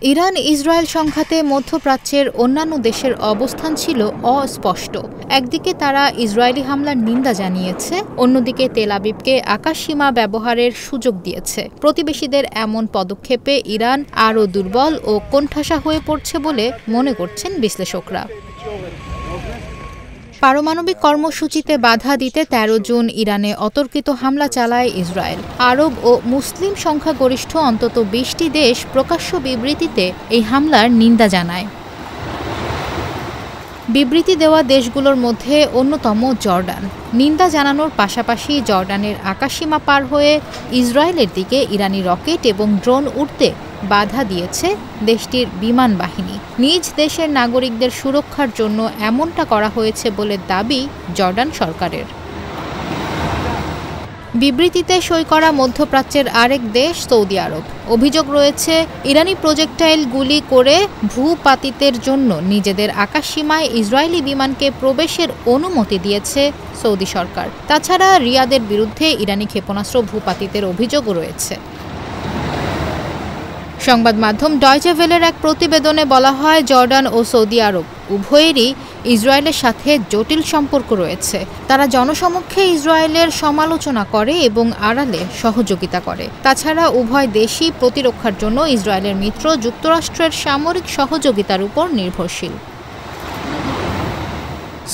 Iran Israel সংঘাতে মধ্যপ্রাচ্যের অন্যান্য দেশের অবস্থান ছিল অস্পষ্ট। একদিকে তারা ইসরায়েলি হামলার নিন্দা জানিয়েছে, অন্যদিকে তেল আবিবকে আকাশসীমা ব্যবহারের সুযোগ দিয়েছে। প্রতিবেশীদের এমন পদক্ষেপে ইরান আরও দুর্বল ও কোণঠাসা হয়ে পড়ছে বলে মনে করছেন বিশ্লেষকরা। পারমাণবিক কর্মসূচিতে বাধা দিতে ১৩ জুন ইরানে অতর্কিত হামলা চালায় ইসরায়েল। আরব ও মুসলিম সংখ্যাগরিষ্ঠ অন্তত ২০টি দেশ প্রকাশ্য বিবৃতিতে এই হামলার নিন্দা জানায়। বিবৃতি দেওয়া দেশগুলোর মধ্যে অন্যতম জর্ডান। নিন্দা জানানোর পাশাপাশি জর্ডানের আকাশসীমা পার হয়ে ইসরায়েলের দিকে ইরানি রকেট এবং ড্রোন উড়তে বাধা দিয়েছে দেশটির বিমান বাহিনী। নিজ দেশের নাগরিকদের সুরক্ষার জন্য এমনটা করা হয়েছে বলে দাবি জর্ডান সরকারের। বিবৃতিতে সই করা মধ্যপ্রাচ্যের আরেক দেশ সৌদি আরব। অভিযোগ রয়েছে, ইরানি প্রজেক্টাইল গুলি করে ভূপাতিতের জন্য নিজেদের আকাশসীমায় ইসরায়েলি বিমানকে প্রবেশের অনুমতি দিয়েছে সৌদি সরকার। তাছাড়া রিয়াদের বিরুদ্ধে ইরানি ক্ষেপণাস্ত্র ভূপাতিতের অভিযোগও রয়েছে। সংবাদ মাধ্যম ডয়চে ভেলের এক প্রতিবেদনে বলা হয়, জর্ডান ও সৌদি আরব উভয়েরই ইসরায়েলের সাথে জটিল সম্পর্ক রয়েছে। তারা জনসমক্ষে ইসরায়েলের সমালোচনা করে এবং আড়ালে সহযোগিতা করে। তাছাড়া উভয় দেশই প্রতিরক্ষার জন্য ইসরায়েলের মিত্র যুক্তরাষ্ট্রের সামরিক সহযোগিতার উপর নির্ভরশীল।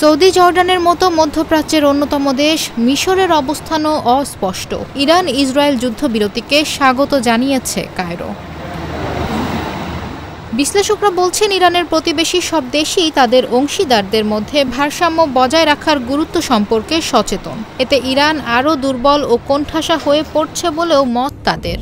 সৌদি জর্ডানের মতো মধ্যপ্রাচ্যের অন্যতম দেশ মিশরের অবস্থানও অস্পষ্ট। ইরান ইসরায়েল যুদ্ধবিরতিকে স্বাগত জানিয়েছে কায়রো। বিশ্লেষকরা বলছেন, ইরানের প্রতিবেশী সব দেশই তাদের অংশীদারদের মধ্যে ভারসাম্য বজায় রাখার গুরুত্ব সম্পর্কে সচেতন। এতে ইরান আরও দুর্বল ও কোণঠাসা হয়ে পড়ছে বলেও মত তাদের।